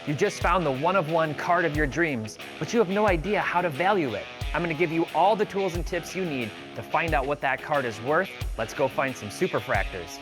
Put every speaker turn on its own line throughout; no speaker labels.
You just found the one-of-one card of your dreams, but you have no idea how to value it. I'm going to give you all the tools and tips you need to find out what that card is worth. Let's go find some superfractors.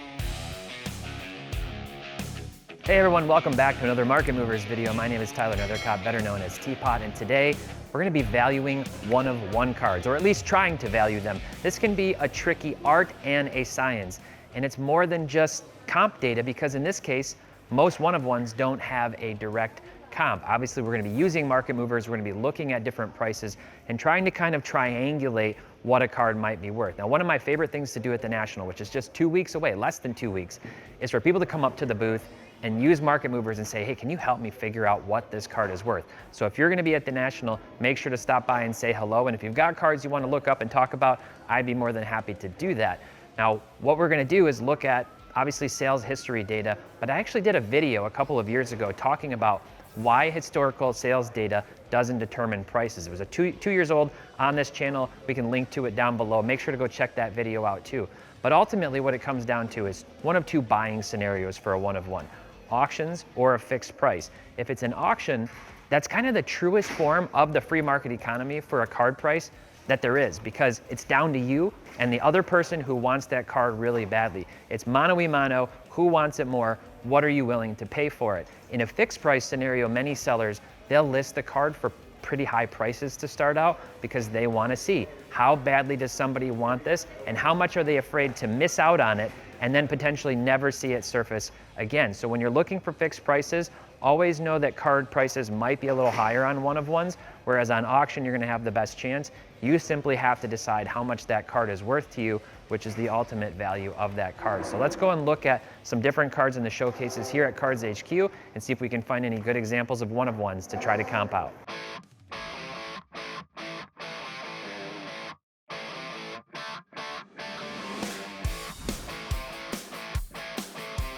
Hey everyone, welcome back to another Market Movers video. My name is Tyler Nethercott, better known as Teapot, and today we're going to be valuing one-of-one cards, or at least trying to value them. This can be a tricky art and a science, and it's more than just comp data, because in this case, most one-of-ones don't have a direct comp. Obviously, we're going to be using Market Movers, we're going to be looking at different prices and trying to kind of triangulate what a card might be worth. Now, one of my favorite things to do at the National, which is just 2 weeks away, less than 2 weeks, is for people to come up to the booth and use Market Movers and say, hey, can you help me figure out what this card is worth? So if you're gonna be at the National, make sure to stop by and say hello. And if you've got cards you wanna look up and talk about, I'd be more than happy to do that. Now, what we're gonna do is look at, obviously, sales history data, but I actually did a video a couple of years ago talking about why historical sales data doesn't determine prices. It was two years old on this channel. We can link to it down below. Make sure to go check that video out too. But ultimately, what it comes down to is one of two buying scenarios for a one-of-one. Auctions or a fixed price. If it's an auction, that's kind of the truest form of the free market economy for a card price that there is, because it's down to you and the other person who wants that card really badly. It's mano a mano, who wants it more, what are you willing to pay for it? In a fixed price scenario, many sellers, they'll list the card for pretty high prices to start out because they want to see how badly does somebody want this and how much are they afraid to miss out on it and then potentially never see it surface again. So when you're looking for fixed prices, always know that card prices might be a little higher on one-of-ones, whereas on auction, you're gonna have the best chance. You simply have to decide how much that card is worth to you, which is the ultimate value of that card. So let's go and look at some different cards in the showcases here at Cards HQ and see if we can find any good examples of one-of-ones to try to comp out.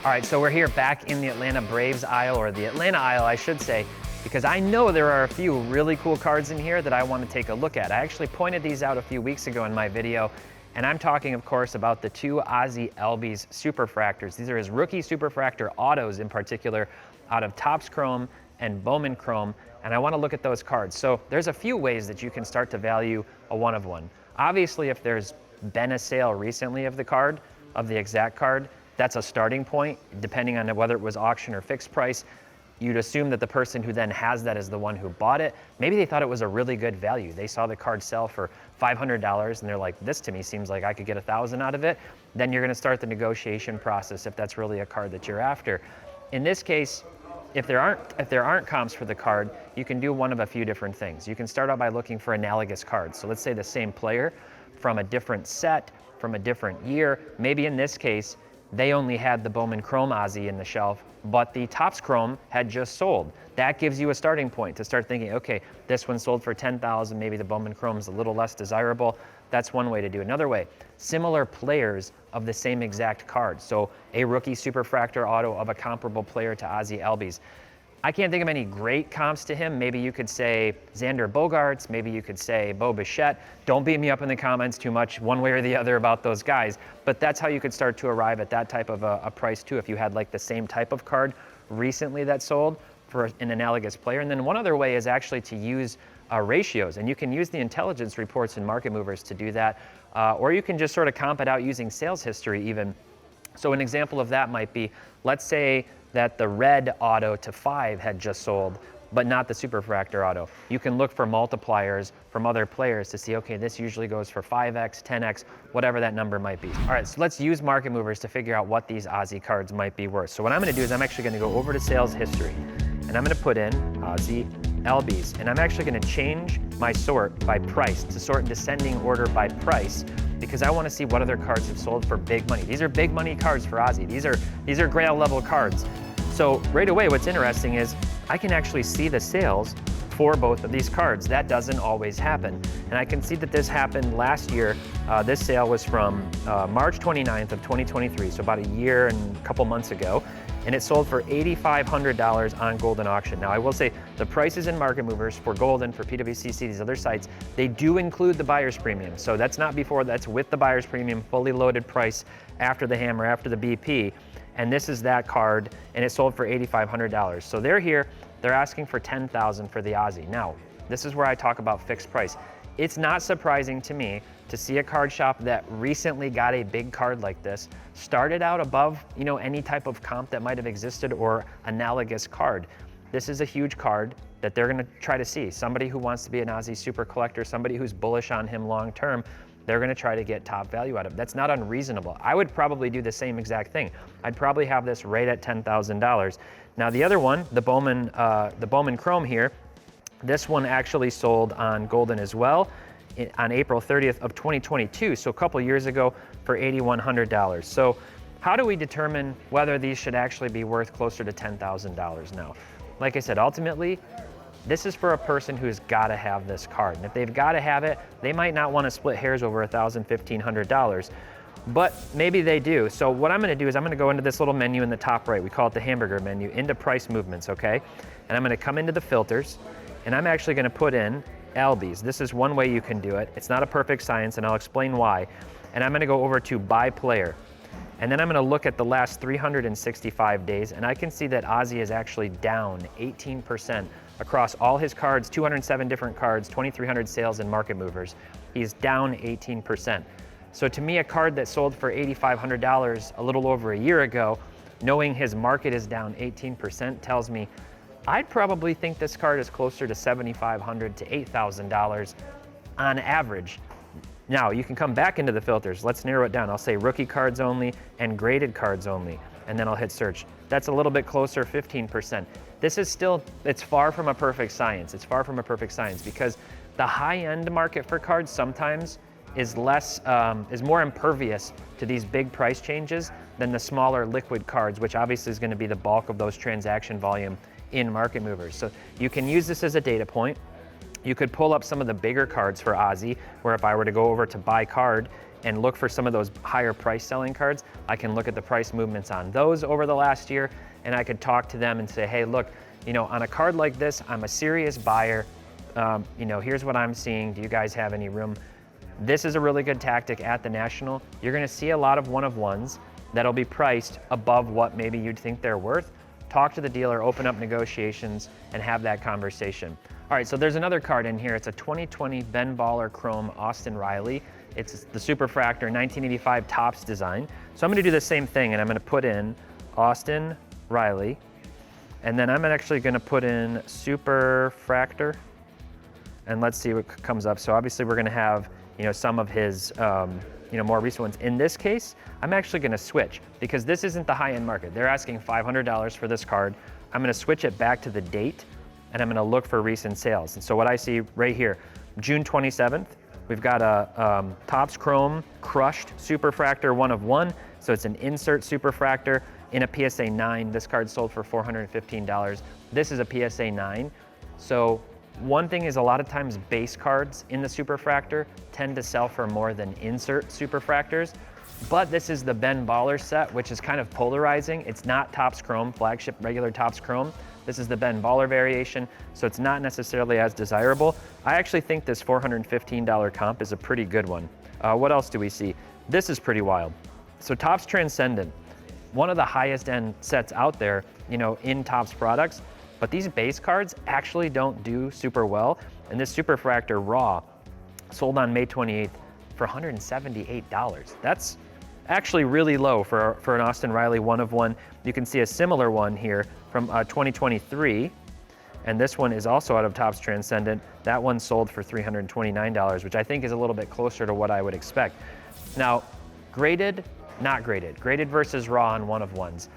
All right, so we're here back in the Atlanta Braves aisle, or the Atlanta aisle, I should say, because I know there are a few really cool cards in here that I want to take a look at. I actually pointed these out a few weeks ago in my video, and I'm talking, of course, about the two Ozzie Albies Superfractors. These are his rookie Superfractor autos in particular, out of Topps Chrome and Bowman Chrome, and I want to look at those cards. So there's a few ways that you can start to value a one-of-one. Obviously, if there's been a sale recently of the card, of the exact card, that's a starting point, depending on whether it was auction or fixed price. You'd assume that the person who then has that is the one who bought it. Maybe they thought it was a really good value. They saw the card sell for $500 and they're like, this to me seems like I could get $1,000 out of it. Then you're gonna start the negotiation process if that's really a card that you're after. In this case, if there aren't comps for the card, you can do one of a few different things. You can start out by looking for analogous cards. So let's say the same player from a different set, from a different year. Maybe in this case, they only had the Bowman Chrome Ozzie in the shelf, but the Topps Chrome had just sold. That gives you a starting point to start thinking, okay, this one sold for $10,000, maybe the Bowman Chrome's a little less desirable. That's one way to do it. Another way, similar players of the same exact card. So a rookie Superfractor auto of a comparable player to Ozzie Albies. I can't think of any great comps to him. Maybe you could say Xander Bogaerts, maybe you could say Bo Bichette. Don't beat me up in the comments too much one way or the other about those guys, but that's how you could start to arrive at that type of a price too, if you had like the same type of card recently that sold for an analogous player. And then one other way is actually to use ratios, and you can use the intelligence reports in Market Movers to do that, or you can just sort of comp it out using sales history even. So an example of that might be, let's say that the red auto to 5 had just sold, but not the Superfractor auto. You can look for multipliers from other players to see, okay, this usually goes for 5x, 10x, whatever that number might be. All right, so let's use Market Movers to figure out what these Ozzie cards might be worth. So what I'm gonna do is I'm actually gonna go over to sales history, and I'm gonna put in Ozzie Albies, and I'm actually gonna change my sort by price to sort in descending order by price, because I want to see what other cards have sold for big money. These are big money cards for Ozzie. These are Grail level cards. So right away, what's interesting is I can actually see the sales for both of these cards. That doesn't always happen. And I can see that this happened last year. This sale was from March 29th of 2023, so about a year and a couple months ago. And it sold for $8,500 on Golden Auction. Now I will say the prices in Market Movers for Golden, for PWCC, these other sites, they do include the buyer's premium. So that's not before, that's with the buyer's premium, fully loaded price after the hammer, after the BP. And this is that card, and it sold for $8,500. So they're here. they're asking for $10,000 for the Ozzie. Now, this is where I talk about fixed price. It's not surprising to me to see a card shop that recently got a big card like this, started out above, any type of comp that might have existed or analogous card. This is a huge card that they're gonna try to see. Somebody who wants to be an Ozzie super collector, somebody who's bullish on him long term, they're gonna try to get top value out of it. That's not unreasonable. I would probably do the same exact thing. I'd probably have this right at $10,000. Now the other one, the Bowman Chrome here, this one actually sold on Golden as well on April 30th of 2022, so a couple years ago for $8,100. So how do we determine whether these should actually be worth closer to $10,000 now? Like I said, ultimately, this is for a person who's gotta have this card. And if they've gotta have it, they might not wanna split hairs over $1,000, $1,500, but maybe they do. So what I'm gonna do is I'm gonna go into this little menu in the top right, we call it the hamburger menu, into price movements, okay? And I'm gonna come into the filters, and I'm actually gonna put in Albies. This is one way you can do it. It's not a perfect science, and I'll explain why. And I'm gonna go over to buy player. And then I'm gonna look at the last 365 days, and I can see that Ozzie is actually down 18% across all his cards, 207 different cards, 2,300 sales and market movers. He's down 18%. So to me, a card that sold for $8,500 a little over a year ago, knowing his market is down 18% tells me I'd probably think this card is closer to $7,500 to $8,000 on average. Now, you can come back into the filters. Let's narrow it down. I'll say rookie cards only and graded cards only, and then I'll hit search. That's a little bit closer, 15%. This is still, it's far from a perfect science. It's far from a perfect science because the high-end market for cards sometimes is more impervious to these big price changes than the smaller liquid cards, which obviously is gonna be the bulk of those transaction volume in market movers. So you can use this as a data point. You could pull up some of the bigger cards for Ozzie, where if I were to go over to buy card and look for some of those higher price selling cards, I can look at the price movements on those over the last year, and I could talk to them and say, hey, look, on a card like this, I'm a serious buyer. Here's what I'm seeing. Do you guys have any room? This is a really good tactic at the National. You're gonna see a lot of one-of-ones that'll be priced above what maybe you'd think they're worth. Talk to the dealer, open up negotiations, and have that conversation. All right, so there's another card in here. It's a 2020 Ben Baller Chrome Austin Riley. It's the Superfractor 1985 Topps design. So I'm gonna do the same thing, and I'm gonna put in Austin Riley, and then I'm actually gonna put in Superfractor, and let's see what comes up. So obviously we're gonna have some of his more recent ones. In this case, I'm actually gonna switch because this isn't the high-end market. They're asking $500 for this card. I'm gonna switch it back to the date, and I'm gonna look for recent sales. And so what I see right here, June 27th, we've got a Topps Chrome Crushed Superfractor 1/1. So it's an insert Superfractor in a PSA 9. This card sold for $415. This is a PSA 9. So one thing is a lot of times base cards in the Superfractor tend to sell for more than insert Superfractors, but this is the Ben Baller set, which is kind of polarizing. It's not Topps Chrome, flagship regular Topps Chrome. This is the Ben Baller variation, so it's not necessarily as desirable. I actually think this $415 comp is a pretty good one. What else do we see? This is pretty wild. So Topps Transcendent, one of the highest end sets out there, in Topps products, but these base cards actually don't do super well. And this Superfractor Raw sold on May 28th for $178. That's actually really low for an Austin Riley 1/1. You can see a similar one here from 2023. And this one is also out of Topps Transcendent. That one sold for $329, which I think is a little bit closer to what I would expect. Now, graded, not graded. Graded versus raw on 1/1s.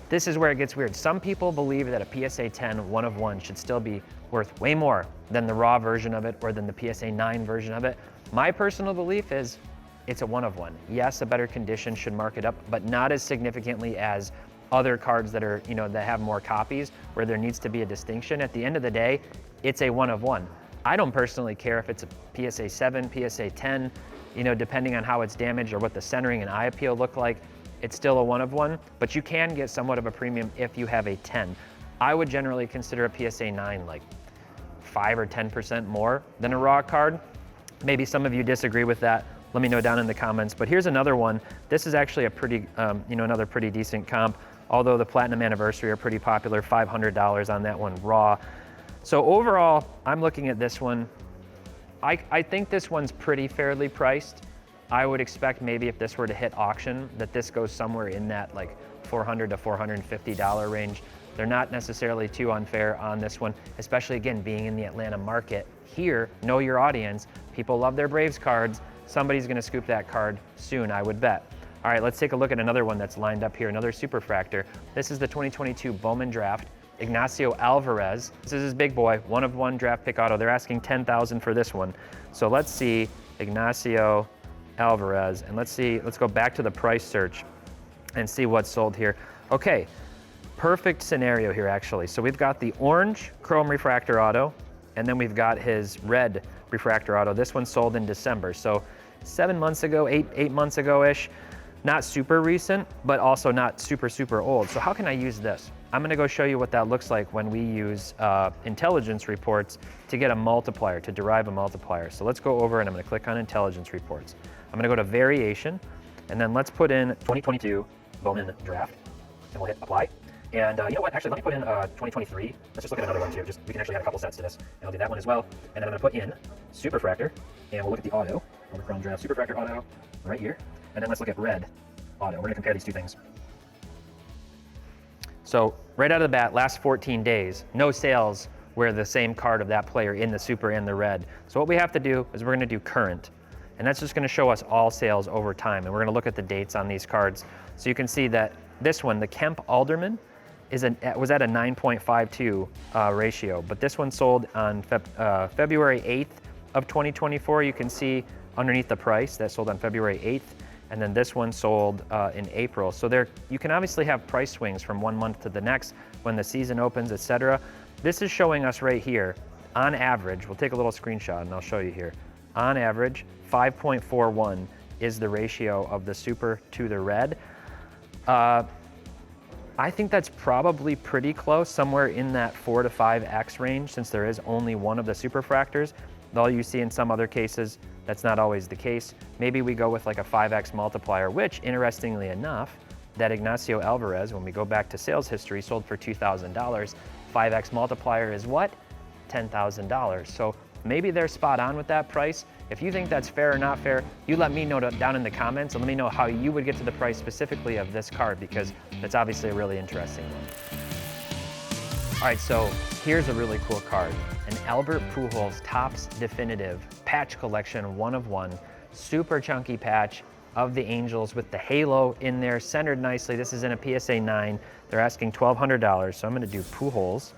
This is where it gets weird. Some people believe that a PSA 10 1/1 should still be worth way more than the raw version of it or than the PSA 9 version of it. My personal belief is it's a 1/1. Yes, a better condition should mark it up, but not as significantly as other cards that are, that have more copies where there needs to be a distinction. At the end of the day, it's a 1/1. I don't personally care if it's a PSA 7, PSA 10, depending on how it's damaged or what the centering and eye appeal look like. It's still a 1/1, but you can get somewhat of a premium if you have a 10. I would generally consider a PSA 9 like 5 or 10% more than a raw card. Maybe some of you disagree with that. Let me know down in the comments. But here's another one. This is actually a pretty, another pretty decent comp. although the Platinum Anniversary are pretty popular, $500 on that one raw. So overall, I'm looking at this one. I think this one's pretty fairly priced. I would expect maybe if this were to hit auction that this goes somewhere in that like $400 to $450 range. They're not necessarily too unfair on this one, especially again, being in the Atlanta market. Here, know your audience. People love their Braves cards. Somebody's gonna scoop that card soon, I would bet. All right, let's take a look at another one that's lined up here, another Superfractor. This is the 2022 Bowman Draft. Ignacio Alvarez. This is his big boy, 1/1 draft pick auto. They're asking $10,000 for this one. So let's see Ignacio Alvarez, and let's go back to the price search and see what's sold here. Okay, perfect scenario here actually. So we've got the orange chrome refractor auto, and then we've got his red refractor auto. This one sold in December. So 7 months ago, eight months ago-ish. Not super recent, but also not super old. So how can I use this? I'm gonna go show you what that looks like when we use intelligence reports to get a multiplier, to derive a multiplier. So let's go over and I'm gonna click on intelligence reports. I'm gonna go to variation, and then let's put in 2022 Bowman Draft, and we'll hit apply. And you know what, actually let me put in 2023. Let's just look at another one too. We can actually add a couple sets to this. And I'll do that one as well. And then I'm gonna put in Superfractor, and we'll look at the auto, Chrome Draft Superfractor auto, right here. And then let's look at red auto. We're gonna compare these two things. So right out of the bat, last 14 days, no sales where the same card of that player in the super and the red. So what we have to do is we're gonna do current. And that's just gonna show us all sales over time. And we're gonna look at the dates on these cards. So you can see that this one, the Kemp Alderman, was at a 9.52 ratio. But this one sold on February 8th of 2024. You can see underneath the price that sold on February 8th. And then this one sold in April. So there, you can obviously have price swings from one month to the next when the season opens, etc. This is showing us right here, on average, we'll take a little screenshot and I'll show you here. On average, 5.41 is the ratio of the super to the red. I think that's probably pretty close, somewhere in that 4 to 5x range, since there is only one of the superfractors. Though you see in some other cases, that's not always the case. Maybe we go with like a 5x multiplier, which interestingly enough, that Ignacio Alvarez, when we go back to sales history, sold for $2,000. 5x multiplier is what? $10,000. So maybe they're spot on with that price. If you think that's fair or not fair, you let me know down in the comments and let me know how you would get to the price specifically of this card, because that's obviously a really interesting one. All right, so here's a really cool card. An Albert Pujols Topps Definitive Patch Collection 1/1. Super chunky patch of the Angels with the halo in there, centered nicely. This is in a PSA 9. They're asking $1,200, so I'm gonna do Pujols.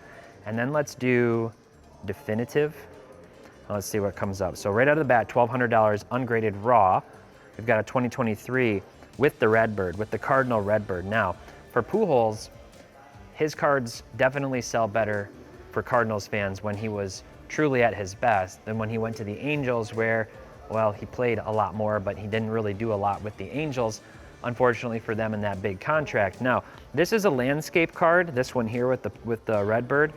And then let's do Definitive. Let's see what comes up. So right out of the bat, $1,200 ungraded raw. We've got a 2023 with the Redbird, with the Cardinal Redbird. Now, for Pujols, his cards definitely sell better for Cardinals fans when he was truly at his best than when he went to the Angels, where, well, he played a lot more, but he didn't really do a lot with the Angels, unfortunately for them in that big contract. Now, this is a landscape card, this one here with the Redbird.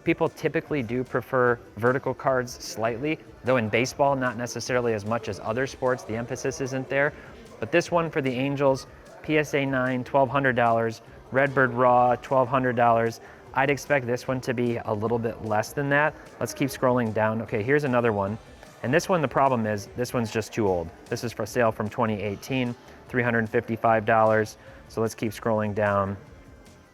People typically do prefer vertical cards slightly, though in baseball, not necessarily as much as other sports. The emphasis isn't there. But this one for the Angels, PSA 9, $1,200. Redbird Raw, $1,200. I'd expect this one to be a little bit less than that. Let's keep scrolling down. Okay, here's another one. And this one, the problem is, this one's just too old. This is for sale from 2018, $355. So let's keep scrolling down.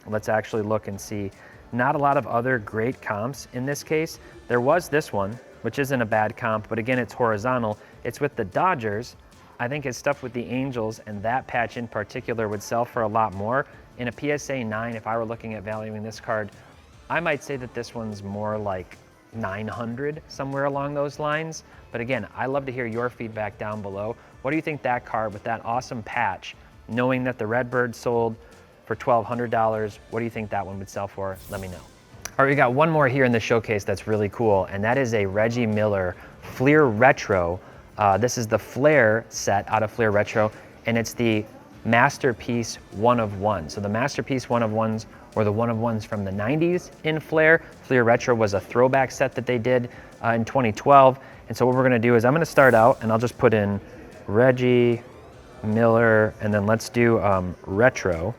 Let's actually look and see. Not a lot of other great comps in this case. There was this one, which isn't a bad comp, but again, it's horizontal. It's with the Dodgers. I think his stuff with the Angels and that patch in particular would sell for a lot more. In a PSA 9, if I were looking at valuing this card, I might say that this one's more like 900, somewhere along those lines. But again, I love to hear your feedback down below. What do you think that card with that awesome patch, knowing that the Redbird sold for $1,200, what do you think that one would sell for? Let me know. All right, we got one more here in the showcase that's really cool, and that is a Reggie Miller Fleer Retro. This is the Flair set out of Fleer Retro, and it's the Masterpiece 1/1. So the Masterpiece 1/1s were the 1/1s from the 90s in Flair. Fleer Retro was a throwback set that they did in 2012. And so what we're gonna do is I'm gonna start out and I'll just put in Reggie Miller, and then let's do Retro.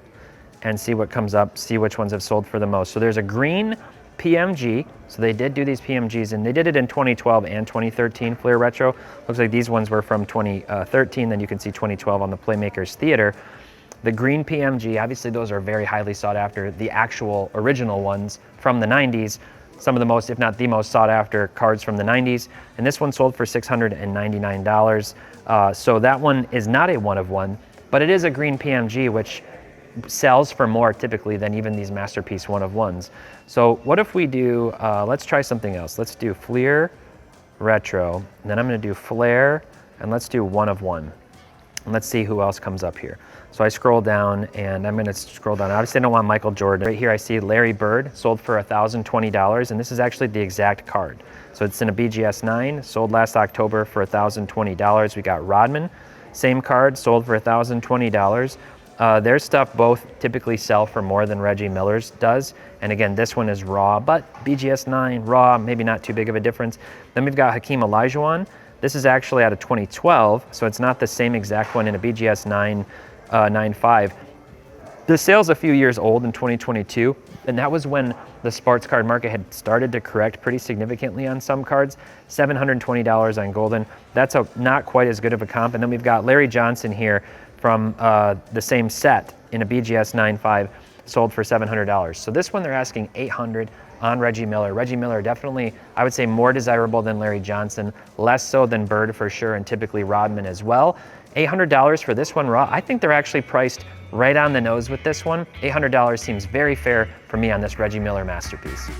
and see what comes up, see which ones have sold for the most. So there's a green PMG. So they did do these PMGs, and they did it in 2012 and 2013 Fleer Retro. Looks like these ones were from 2013. Then you can see 2012 on the Playmakers Theater. The green PMG, obviously those are very highly sought after. The actual original ones from the 90s, some of the most, if not the most sought after cards from the 90s. And this one sold for $699. So that one is not a one of one, but it is a green PMG, which sells for more typically than even these Masterpiece one of ones. So what if we do, let's try something else. Let's do Fleer Retro, and then I'm gonna do Flair, and let's do one of one. And let's see who else comes up here. So I scroll down, and I'm gonna scroll down. Obviously I don't want Michael Jordan. Right here I see Larry Bird, sold for $1,020, and this is actually the exact card. So it's in a BGS 9, sold last October for $1,020. We got Rodman, same card, sold for $1,020. Their stuff both typically sell for more than Reggie Miller's does. And again, this one is raw, but BGS 9, raw, maybe not too big of a difference. Then we've got Hakeem Olajuwon. This is actually out of 2012, so it's not the same exact one in a BGS 9.5. The sale's a few years old in 2022, and that was when the sports card market had started to correct pretty significantly on some cards. $720 on Golden. That's not quite as good of a comp. And then we've got Larry Johnson here from the same set in a BGS 9.5, sold for $700. So this one they're asking $800 on Reggie Miller. Reggie Miller definitely, I would say, more desirable than Larry Johnson, less so than Bird for sure, and typically Rodman as well. $800 for this one raw. I think they're actually priced right on the nose with this one. $800 seems very fair for me on this Reggie Miller Masterpiece.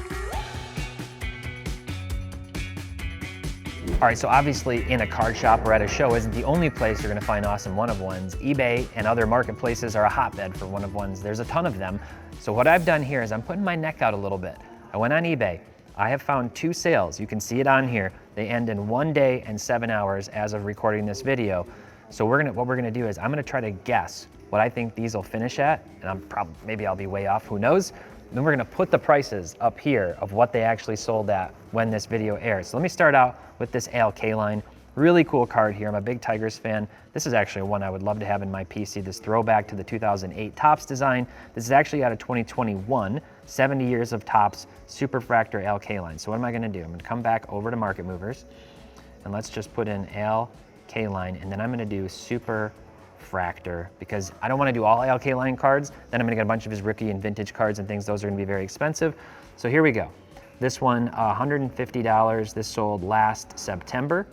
All right, so obviously in a card shop or at a show isn't the only place you're gonna find awesome one-of-ones. eBay and other marketplaces are a hotbed for one-of-ones. There's a ton of them. So what I've done here is I'm putting my neck out a little bit. I went on eBay. I have found 2 sales. You can see it on here. They end in 1 day and 7 hours as of recording this video. So what we're gonna do is I'm gonna try to guess what I think these will finish at, and maybe I'll be way off, who knows? Then we're gonna put the prices up here of what they actually sold at when this video airs. So let me start out with this ALK line. Really cool card here. I'm a big Tigers fan. This is actually one I would love to have in my PC, this throwback to the 2008 Topps design. This is actually out of 2021, 70 years of Topps Superfractor ALK line. So what am I gonna do? I'm gonna come back over to Market Movers, and let's just put in ALK line, and then I'm gonna do Superfractor, because I don't want to do all ALK line cards. Then I'm going to get a bunch of his rookie and vintage cards and things. Those are going to be very expensive. So here we go. This one, $150. This sold last September.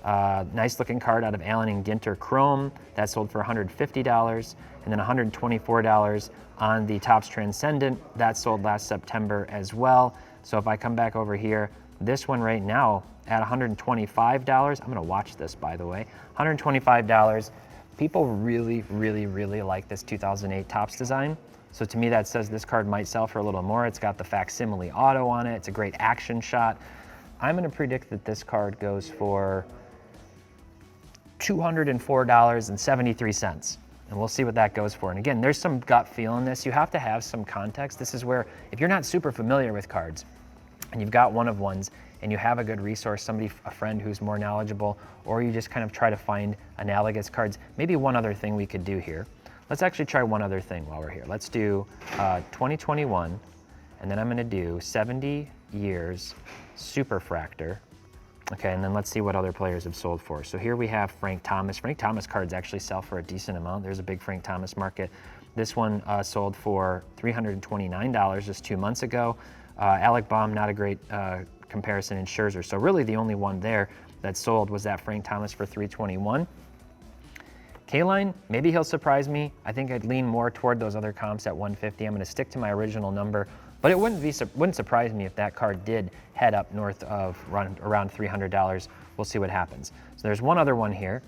Nice looking card out of Allen and Ginter Chrome. That sold for $150. And then $124 on the Topps Transcendent. That sold last September as well. So if I come back over here, this one right now at $125. I'm going to watch this, by the way. $125. People really, really, really like this 2008 Topps design. So to me, that says this card might sell for a little more. It's got the facsimile auto on it. It's a great action shot. I'm gonna predict that this card goes for $204.73. And we'll see what that goes for. And again, there's some gut feel in this. You have to have some context. This is where, if you're not super familiar with cards, and you've got one-of-ones, and you have a good resource, somebody, a friend who's more knowledgeable, or you just kind of try to find analogous cards. Maybe one other thing we could do here. Let's actually try one other thing while we're here. Let's do 2021, and then I'm gonna do 70 years Superfractor. Okay, and then let's see what other players have sold for. So here we have Frank Thomas. Frank Thomas cards actually sell for a decent amount. There's a big Frank Thomas market. This one sold for $329 just 2 months ago. Alec Baum, not a great comparison in Scherzer. So really the only one there that sold was that Frank Thomas for $321. K-Line, maybe he'll surprise me. I think I'd lean more toward those other comps at $150. I'm gonna stick to my original number, but it wouldn't surprise me if that card did head up north of around $300. We'll see what happens. So there's one other one here,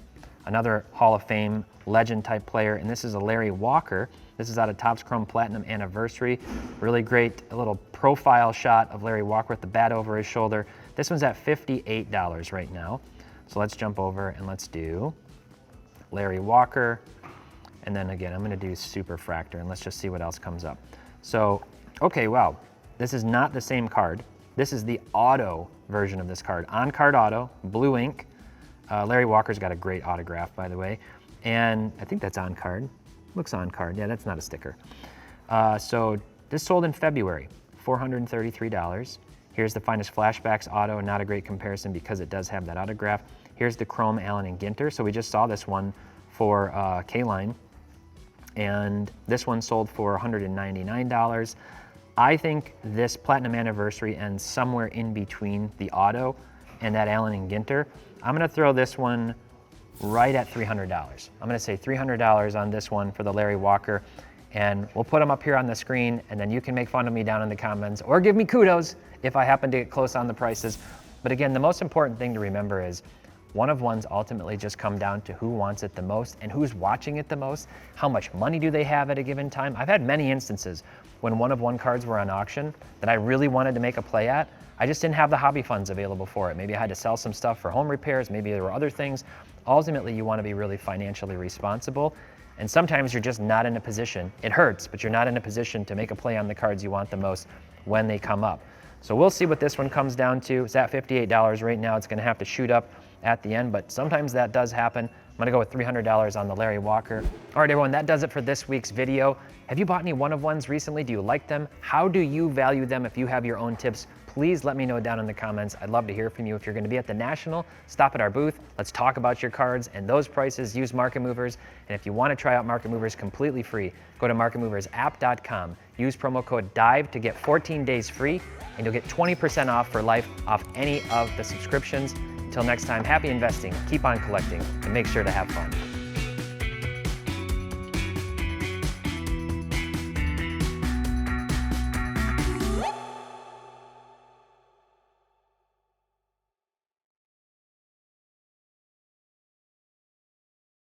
another Hall of Fame legend type player, and this is a Larry Walker. This is out of Topps Chrome Platinum Anniversary. Really great little profile shot of Larry Walker with the bat over his shoulder. This one's at $58 right now. So let's jump over and let's do Larry Walker. And then again, I'm gonna do Superfractor, and let's just see what else comes up. So, okay, wow. This is not the same card. This is the auto version of this card. On-card auto, blue ink. Larry Walker's got a great autograph, by the way. And I think that's on card. Looks on card. Yeah, that's not a sticker. So this sold in February, $433. Here's the Finest Flashbacks auto, not a great comparison because it does have that autograph. Here's the Chrome Allen and Ginter. So we just saw this one for K-Line, and this one sold for $199. I think this Platinum Anniversary ends somewhere in between the auto and that Allen and Ginter. I'm gonna throw this one right at $300. I'm gonna say $300 on this one for the Larry Walker, and we'll put them up here on the screen, and then you can make fun of me down in the comments or give me kudos if I happen to get close on the prices. But again, the most important thing to remember is one-of-ones ultimately just come down to who wants it the most and who's watching it the most, how much money do they have at a given time. I've had many instances when one-of-one cards were on auction that I really wanted to make a play at. I just didn't have the hobby funds available for it. Maybe I had to sell some stuff for home repairs, maybe there were other things. Ultimately, you want to be really financially responsible, and sometimes you're just not in a position, it hurts, but you're not in a position to make a play on the cards you want the most when they come up. So we'll see what this one comes down to. It's at $58 right now. It's going to have to shoot up at the end, but sometimes that does happen. I'm gonna go with $300 on the Larry Walker. All right, everyone, that does it for this week's video. Have you bought any one-of-ones recently? Do you like them? How do you value them? If you have your own tips, please let me know down in the comments. I'd love to hear from you. If you're gonna be at the National, stop at our booth. Let's talk about your cards and those prices. Use Market Movers. And if you wanna try out Market Movers completely free, go to marketmoversapp.com. Use promo code DIVE to get 14 days free, and you'll get 20% off for life off any of the subscriptions. Until next time, happy investing, keep on collecting, and make sure to have fun.